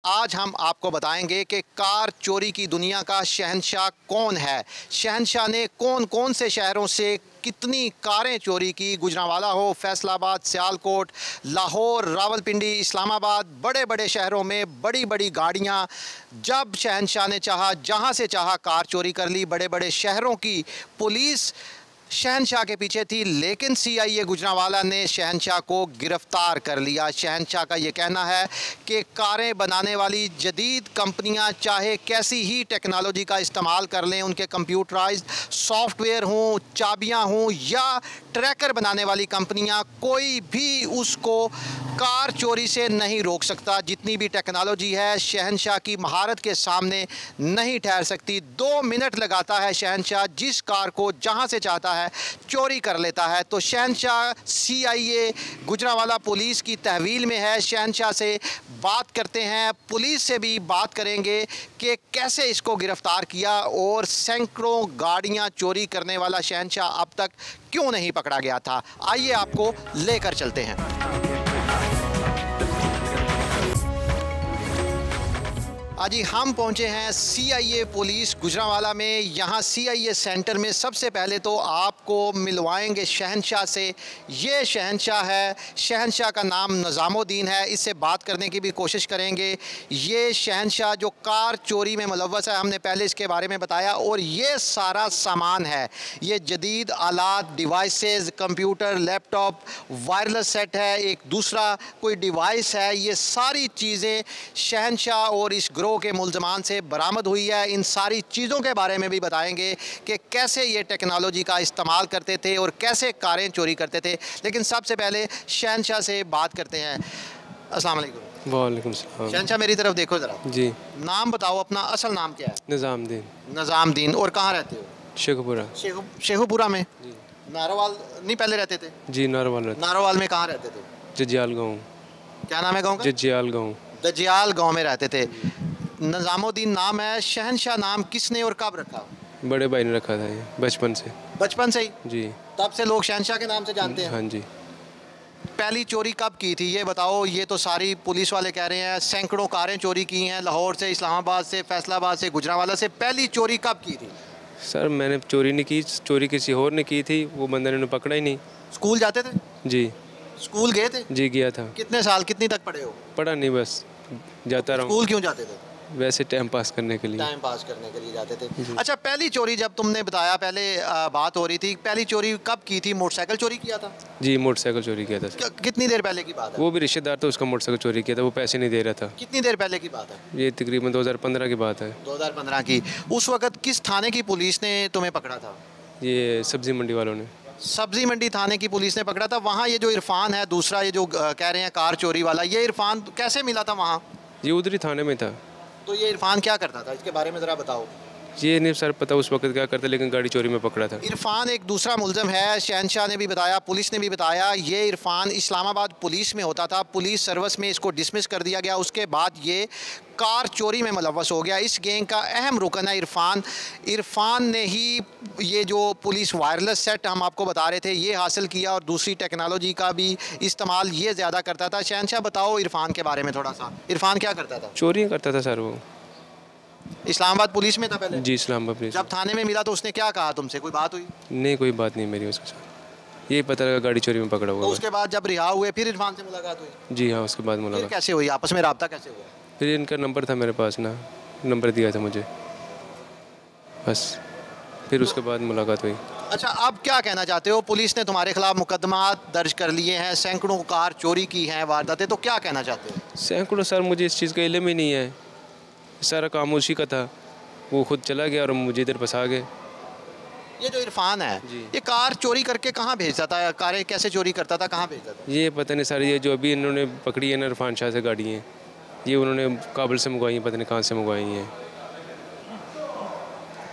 आज हम आपको बताएंगे कि कार चोरी की दुनिया का शहंशाह कौन है। शहंशाह ने कौन कौन से शहरों से कितनी कारें चोरी की। गुजरांवाला हो, फैसलाबाद, सियालकोट, लाहौर, रावलपिंडी, इस्लामाबाद, बड़े बड़े शहरों में बड़ी बड़ी गाड़ियां जब शहंशाह ने चाहा जहां से चाहा कार चोरी कर ली। बड़े बड़े शहरों की पुलिस शहंशाह के पीछे थी, लेकिन सीआईए गुजरांवाला ने शहंशाह को गिरफ्तार कर लिया। शहंशाह का ये कहना है कि कारें बनाने वाली जदीद कंपनियां चाहे कैसी ही टेक्नोलॉजी का इस्तेमाल कर लें, उनके कंप्यूटराइज्ड सॉफ्टवेयर हों, चाबियां हों या ट्रैकर बनाने वाली कंपनियां, कोई भी उसको कार चोरी से नहीं रोक सकता। जितनी भी टेक्नोलॉजी है शहंशाह की महारत के सामने नहीं ठहर सकती। 2 मिनट लगाता है शहंशाह, जिस कार को जहां से चाहता है चोरी कर लेता है। तो शहंशाह सीआईए गुजरांवाला पुलिस की तहवील में है। शहंशाह से बात करते हैं, पुलिस से भी बात करेंगे कि कैसे इसको गिरफ्तार किया और सैकड़ों गाड़ियां चोरी करने वाला शहंशाह अब तक क्यों नहीं पकड़ा गया था। आइए आपको लेकर चलते हैं। आज हम पहुंचे हैं सीआईए पुलिस गुजरांवाला में। यहाँ सीआईए सेंटर में सबसे पहले तो आपको मिलवाएंगे शहंशाह से। ये शहंशाह है, शहंशाह का नाम निज़ामुद्दीन है। इससे बात करने की भी कोशिश करेंगे। ये शहंशाह जो कार चोरी में मुलव्वस है, हमने पहले इसके बारे में बताया। और ये सारा सामान है, ये जदीद आलात, devices, computer, laptop, wireless set है, एक दूसरा कोई डिवाइस है, ये सारी चीज़ें शहंशाह और इस के मुल्ज़मान से बरामद हुई है। इन सारी चीज़ों के बारे में भी बताएंगे कि कैसे ये टेक्नोलॉजी का इस्तेमाल करते थे और कैसे कारें चोरी करते थे। लेकिन सबसे पहले शहंशाह से बात करते हैं। अस्सलाम वालेकुम। वालेकुम सलाम। शहंशाह मेरी तरफ देखो ज़रा। जी। नाम बताओ अपना, असल नाम क्या है? निज़ामुद्दीन। निज़ामुद्दीन। और कहाँ रहते हो? शेखुपुरा। शेखुपुरा में? जी। नारोवाल नहीं पहले रहते थे? जी नारोवाल। नारोवाल में कहाँ रहते थे? जजियाल गाँव। क्या नाम है गाँव का? जजियाल गाँव। दजियाल गाँव में रहते थे। निज़ामुद्दीन नाम है। शहंशाह नाम किसने और कब रखा? बड़े भाई ने रखा था ये बचपन से। बचपन से ही? जी। तब से लोग शहंशाह के नाम से जानते हैं? हाँ जी। पहली चोरी कब की थी ये बताओ। ये तो सारी पुलिस वाले कह रहे हैं सैकड़ों कारें चोरी की हैं, लाहौर से, इस्लामाबाद से, फैसलाबाद से, गुजरांवाला से। पहली चोरी कब की थी? सर मैंने चोरी नहीं की, चोरी किसी और ने की थी, वो बंदे ने पकड़ा ही नहीं। स्कूल जाते थे? जी। स्कूल गए थे? जी गया था। कितने साल, कितनी तक पढ़े हो? पढ़ा नहीं, बस जाता रहा। स्कूल क्यों जाते थे? वैसे टाइम पास करने के लिए। टाइम पास करने के लिए जाते थे। अच्छा, पहली चोरी जब तुमने बताया, पहले बात हो रही थी, पहली चोरी कब की थी? मोटरसाइकिल चोरी किया था? जी मोटरसाइकिल चोरी किया था। कितनी देर पहले की बात है? वो भी रिश्तेदार था उसका, मोटरसाइकिल चोरी किया था, वो पैसे नहीं दे रहा था। कितनी देर पहले की बात है? ये तकरीबन 2015 की बात है। 2015 की। उस वक्त किस थाने की पुलिस ने तुम्हें पकड़ा था? ये सब्जी मंडी वालों ने। सब्जी मंडी थाने की पुलिस ने पकड़ा था। वहाँ ये जो इरफान है दूसरा, ये जो कह रहे हैं कार चोरी वाला, ये इरफान कैसे मिला था वहाँ? ये उधरी थाने में था। तो ये इरफान क्या करता था, इसके बारे में ज़रा बताओ। ये नहीं सर पता उस वक्त क्या करता, लेकिन गाड़ी चोरी में पकड़ा था। इरफान एक दूसरा मुलज़म है, शहंशाह ने भी बताया, पुलिस ने भी बताया। ये इरफान इस्लामाबाद पुलिस में होता था, पुलिस सर्विस में इसको डिसमिस कर दिया गया। उसके बाद ये कार चोरी में मुलव्वस हो गया। इस गैंग का अहम रुकन है इरफान। इरफान ने ही ये जो पुलिस वायरलेस सेट हम आपको बता रहे थे ये हासिल किया, और दूसरी टेक्नोलॉजी का भी इस्तेमाल ये ज़्यादा करता था। शहंशाह बताओ इरफान के बारे में थोड़ा सा। इरफान क्या करता था? चोरी करता था सर वो। इस्लामाबाद पुलिस में था पहले? जी इस्लामाबाद पुलिस। जब थाने में मिला तो उसने क्या कहा तुमसे, कोई बात हुई? नहीं कोई बात नहीं मेरी उसके साथ, ये पता लगा गाड़ी चोरी में पकड़ा हुआ। तो उसके बाद जब रिहा हुए फिर इरफान से मुलाकात हुई? जी हाँ, उसके बाद फिर मुलाकात। कैसे हुई, आपस में रब्ता कैसे हुआ? फिर इनका नंबर था मेरे पास ना, नंबर दिया था मुझे, बस फिर उसके बाद मुलाकात हुई। अच्छा, अब क्या कहना चाहते हो? पुलिस ने तुम्हारे खिलाफ मुकदमा दर्ज कर लिए हैं, सैकड़ों कार चोरी की हैं, वारदातें, तो क्या कहना चाहते हो? सैकड़ों सर, मुझे इस चीज़ का इल्म ही नहीं है। सारा काम उसी का था, वो खुद चला गया और मुझे इधर फंसा गए। ये जो इरफान है ये कार चोरी करके कहाँ भेजता था? कारें कैसे चोरी करता था, कहाँ भेजता था? ये पता नहीं सर, ये जो अभी इन्होंने पकड़ी है ना इरफान शाह से गाड़ी हैं, ये उन्होंने काबुल से मंगवाई हैं, पता नहीं कहाँ से मंगवाई हैं।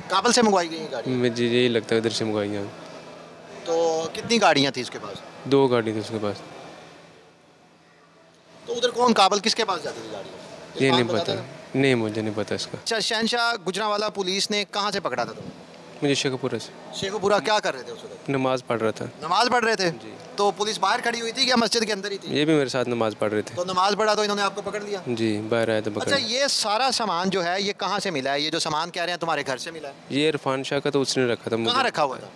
काबुल से मंगवाई गई गाड़ी? मुझे यही लगता है इधर से मंगवाई हैं। तो कितनी गाड़ियाँ थी उसके पास? 2 गाड़ी थी उसके पास। तो उधर कौन, काबुल किसके पास जाती थी गाड़ियाँ? ये नहीं पता, नहीं मुझे नहीं पता इसका। अच्छा, शहंशाह गुजरांवाला पुलिस ने कहाँ से पकड़ा था तुम्हें? मुझे शेखपुरा से। शेखपुरा क्या कर रहे थे उस वक्त? नमाज़ पढ़ रहा था। नमाज पढ़ रहे थे? जी। तो पुलिस बाहर खड़ी हुई थी या मस्जिद के अंदर ही थी? ये भी मेरे साथ नमाज़ पढ़ रहे थे। तो नमाज पढ़ा तो इन्होंने आपको पकड़ लिया? जी, बाहर आए थे अच्छा, पकड़। ये सारा सामान जो है ये कहाँ से मिला है? ये जो सामान कह रहे हैं तुम्हारे घर से मिला है? ये इरफान शाह का, तो उसने रखा था कहाँ मुझे। रखा हुआ था?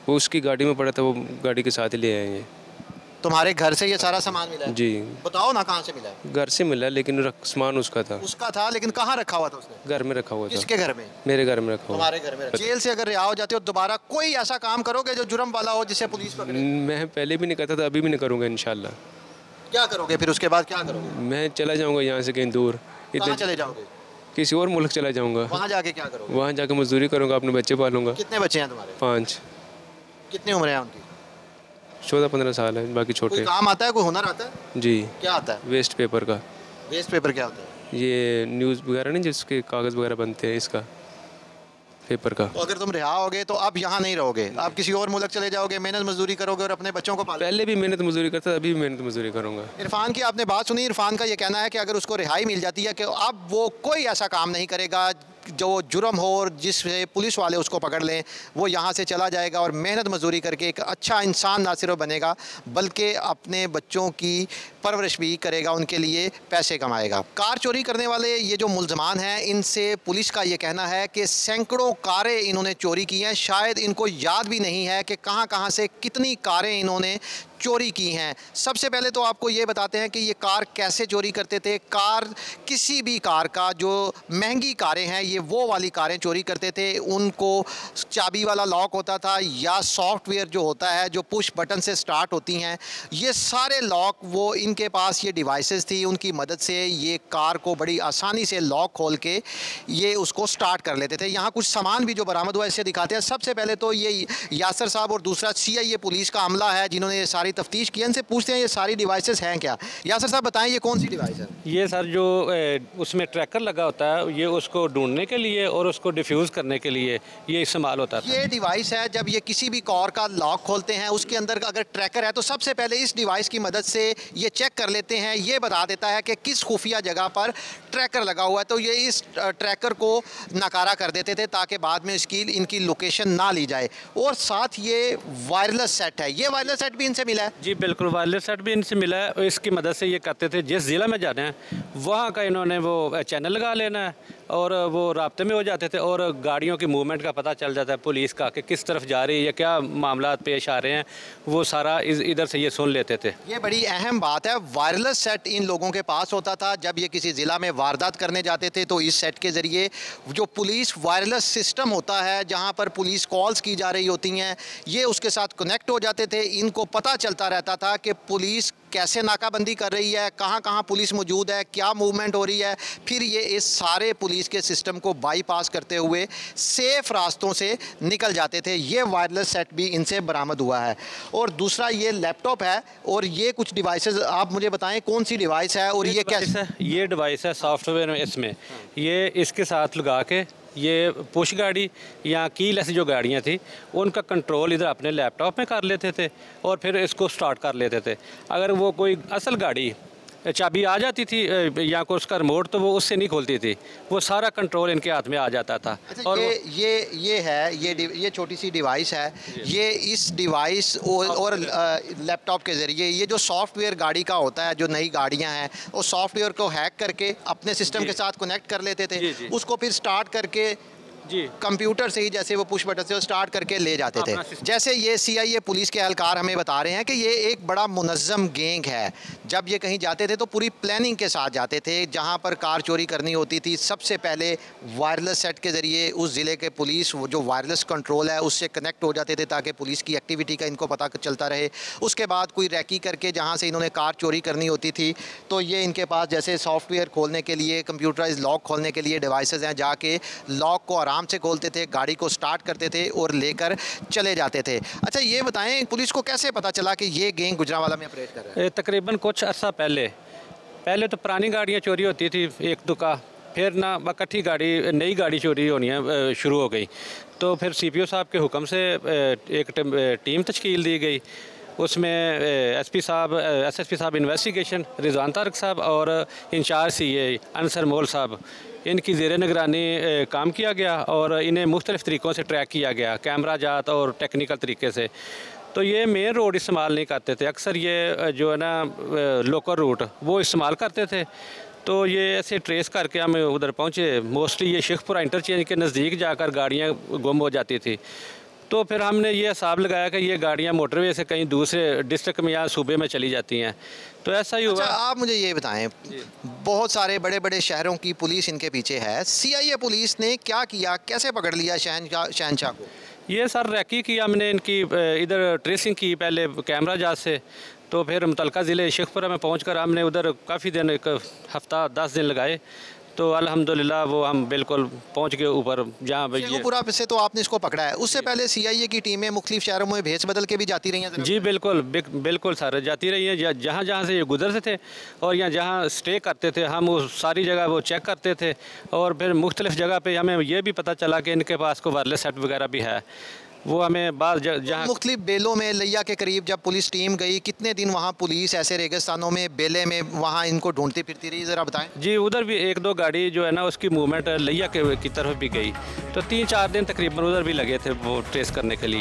वो उसकी गाड़ी में पड़ा था, वो गाड़ी के साथ ही ले आए ये। तुम्हारे घर से ये सारा सामान मिला है? जी, बताओ ना कहाँ से मिला है? घर से मिला, लेकिन सामान उसका था। उसका था, लेकिन कहाँ रखा हुआ था उसने? घर में रखा हुआ था। किसके घर में? मेरे घर में रखा हुआ। तुम्हारे घर में रखा। जेल से अगर रिहा हो जाते हो दोबारा कोई ऐसा काम करोगे जो जुर्म वाला हो जिसे पुलिस पकड़े? मैं पहले भी नहीं करता था, अभी भी नहीं करूँगा इंशाल्लाह। क्या करोगे फिर? उसके बाद क्या करोगे? मैं चला जाऊँगा यहाँ से कहीं दूर, कहाँ इधर चले जाओगे? किसी और मुल्क चला जाऊँगा। वहाँ जाके क्या करोगे? वहाँ जाकर मजदूरी करूँगा, अपने बच्चे पालूंगा। कितने बच्चे हैं तुम्हारे? 5, कितनी उम्र है उनकी? 14-15 साल है, बाकी कोई छोटे। काम आता है? कोई हुनर आता है? जी, क्या आता है? वेस्ट पेपर का। वेस्ट पेपर क्या होता है? ये न्यूज़ वगैरह नहीं, जिसके कागज़ वगैरह बनते हैं, इसका पेपर का। तो अगर तुम रिहा होगे तो अब यहाँ नहीं रहोगे, आप किसी और मुल्क चले जाओगे, मेहनत मजदूरी करोगे और अपने बच्चों को पालोगे। पहले भी मेहनत मजदूरी करता था, अभी भी मेहनत मजदूरी करूँगा। इरफान की आपने बात सुनी। इरफान का ये कहना है कि अगर उसको रिहाई मिल जाती है कि अब वो कोई ऐसा काम नहीं करेगा जो जुर्म हो और जिससे पुलिस वाले उसको पकड़ लें, वो यहाँ से चला जाएगा और मेहनत मजदूरी करके एक अच्छा इंसान ना सिर्फ बनेगा बल्कि अपने बच्चों की परवरिश भी करेगा, उनके लिए पैसे कमाएगा। कार चोरी करने वाले ये जो मुल्ज़मान हैं, इनसे पुलिस का ये कहना है कि सैकड़ों कारें इन्होंने चोरी की हैं। शायद इनको याद भी नहीं है कि कहाँ कहाँ से कितनी कारें इन्होंने चोरी की हैं। सबसे पहले तो आपको ये बताते हैं कि ये कार कैसे चोरी करते थे। कार, किसी भी कार का, जो महंगी कारें हैं ये वो वाली कारें चोरी करते थे। उनको चाबी वाला लॉक होता था या सॉफ्टवेयर जो होता है जो पुश बटन से स्टार्ट होती हैं, ये सारे लॉक वो इनके पास ये डिवाइसेस थी, उनकी मदद से ये कार को बड़ी आसानी से लॉक खोल के ये उसको स्टार्ट कर लेते थे। यहाँ कुछ सामान भी जो बरामद हुआ इससे दिखाते हैं। सबसे पहले तो ये यासर साहब और दूसरा CIA पुलिस का अमला है जिन्होंने ये सारी तफ्तीश की। इनसे पूछते हैं ये सारी डिवाइसेस हैं क्या। यासर साहब बताएं ये कौन सी डिवाइस है? ये सर जो उसमें ट्रैकर लगा होता है, ये उसको ढूंढने के लिए और उसको डिफ्यूज़ करने के लिए ये इस्तेमाल होता है। ये डिवाइस है, जब ये किसी भी कार का लॉक खोलते हैं उसके अंदर अगर ट्रैकर है तो सबसे पहले इस डिवाइस की मदद से ये चेक कर लेते हैं। ये बता देता है कि किस खुफिया जगह पर ट्रैकर लगा हुआ है, तो ये इस ट्रैकर को नकारा कर देते थे ताकि बाद में इनकी लोकेशन ना ली जाए। और साथ ये वायरलेस सेट है, ये वायरलेस सेट भी इनसे मिला है? जी बिल्कुल, वायरलेस सेट भी इनसे मिला है और इसकी मदद से ये करते थे जिस ज़िला में जाना है वहाँ का इन्होंने वो चैनल लगा लेना है और वो राब्ते में हो जाते थे और गाड़ियों की मूवमेंट का पता चल जाता है पुलिस का कि किस तरफ जा रही है या क्या मामला पेश आ रहे हैं, वो सारा इधर से ये सुन लेते थे। ये बड़ी अहम बात है। वायरलेस सेट इन लोगों के पास होता था। जब ये किसी ज़िला में वारदात करने जाते थे तो इस सेट के ज़रिए जो पुलिस वायरलेस सिस्टम होता है जहाँ पर पुलिस कॉल्स की जा रही होती हैं, ये उसके साथ कनेक्ट हो जाते थे। इनको पता चलता रहता था कि पुलिस कैसे नाकाबंदी कर रही है, कहाँ कहाँ पुलिस मौजूद है, क्या मूवमेंट हो रही है। फिर ये इस सारे पुलिस के सिस्टम को बाईपास करते हुए सेफ रास्तों से निकल जाते थे। ये वायरलेस सेट भी इनसे बरामद हुआ है। और दूसरा ये लैपटॉप है और ये कुछ डिवाइसेस, आप मुझे बताएं कौन सी डिवाइस है और ये कैसे? ये डिवाइस है सॉफ्टवेयर में, इसमें ये इसके साथ लगा के ये पुश गाड़ी या कीलेस जो गाड़ियाँ थी उनका कंट्रोल इधर अपने लैपटॉप में कर लेते थे और फिर इसको स्टार्ट कर लेते थे। अगर वो कोई असल गाड़ी चाबी आ जाती थी या कोई उसका रिमोट, तो वो उससे नहीं खुलती थी, वो सारा कंट्रोल इनके हाथ में आ जाता था। अच्छा, और ये है, ये छोटी सी डिवाइस है। ये इस डिवाइस और लैपटॉप के ज़रिए ये जो सॉफ्टवेयर गाड़ी का होता है, जो नई गाड़ियां हैं, वो सॉफ्टवेयर को हैक करके अपने सिस्टम के साथ कनेक्ट कर लेते थे। उसको फिर स्टार्ट करके जी कंप्यूटर से ही, जैसे वो पुश बटन से स्टार्ट करके ले जाते थे। जैसे ये CIA पुलिस के एहलकार हमें बता रहे हैं कि ये एक बड़ा मुनज़्ज़म गैंग है। जब ये कहीं जाते थे तो पूरी प्लानिंग के साथ जाते थे। जहाँ पर कार चोरी करनी होती थी, सबसे पहले वायरलेस सेट के ज़रिए उस ज़िले के पुलिस, वो जो वायरलेस कंट्रोल है उससे कनेक्ट हो जाते थे ताकि पुलिस की एक्टिविटी का इनको पता चलता रहे। उसके बाद कोई रैकी करके जहाँ से इन्होंने कार चोरी करनी होती थी तो ये इनके पास जैसे सॉफ्टवेयर खोलने के लिए, कंप्यूटराइज लॉक खोलने के लिए डिवाइसेस हैं, जाके लॉक को आराम से खोलते थे, गाड़ी को स्टार्ट करते थे और लेकर चले जाते थे। अच्छा, ये बताएं पुलिस को कैसे पता चला कि ये गैंग गुजरांवाला में ऑपरेट कर रहा है? तकरीबन कुछ अर्सा पहले तो पुरानी गाड़ियाँ चोरी होती थी एक दुका, फिर ना इकट्ठी गाड़ी, नई गाड़ी चोरी होनी है शुरू हो गई। तो फिर CPO साहब के हुक्म से एक टीम तश्कील दी गई उसमें एसपी साहब, एसएसपी साहब इन्वेस्टिगेशन रिजवान तारक साहब और इंचार्ज सीए अनसर मोल साहब, इनकी ज़ेर निगरानी काम किया गया और इन्हें मुख्तलिफ़ तरीक़ों से ट्रैक किया गया, कैमरा जात और टेक्निकल तरीके से। तो ये मेन रोड इस्तेमाल नहीं करते थे, अक्सर ये जो है ना लोकल रूट वो इस्तेमाल करते थे। तो ये ऐसे ट्रेस करके हम उधर पहुँचे। मोस्टली ये शेखपुरा इंटरचेंज के नज़दीक जाकर गाड़ियाँ गुम हो जाती थी। तो फिर हमने ये हिसाब लगाया कि ये गाड़ियाँ मोटरवे से कहीं दूसरे डिस्ट्रिक्ट में या सूबे में चली जाती हैं। तो ऐसा ही हुआ। अच्छा, आप मुझे ये बताएं, बहुत सारे बड़े बड़े शहरों की पुलिस इनके पीछे है, सीआईए पुलिस ने क्या किया, कैसे पकड़ लिया शहनशाह को? ये सर रैकी की हमने इनकी इधर ट्रेसिंग की पहले कैमरा जात से। तो फिर मुतलका ज़िले शेखपुरा में पहुंचकर हमने उधर काफ़ी दिन, एक हफ़्ता 10 दिन लगाए। तो अल्हम्दुलिल्लाह वो हम बिल्कुल पहुंच गए ऊपर जहाँ शेखपुरा से तो आपने इसको पकड़ा है, उससे पहले सीआईए की टीमें मुख्तलिफ शहरों में भेज बदल के भी जाती रही हैं? जी बिल्कुल बिल्कुल सर, जाती रही हैं। जहाँ जहाँ से ये गुजरते थे और या जहाँ स्टे करते थे, हम वो सारी जगह वो चेक करते थे। और फिर मुख्तलिफ़ जगह पे हमें ये भी पता चला कि इनके पास कोई वायरलेस सेट वगैरह भी है। वो हमें बाद जहाँ मुख्तलिफ बेलों में लिया के करीब जब पुलिस टीम गई, कितने दिन वहाँ पुलिस ऐसे रेगिस्तानों में बेले में वहाँ इनको ढूंढती फिरती रही, ज़रा बताएं। जी उधर भी 1-2 गाड़ी जो है ना उसकी मूवमेंट लिया की तरफ भी गई। तो 3-4 दिन तकरीबन उधर भी लगे थे वो ट्रेस करने के लिए।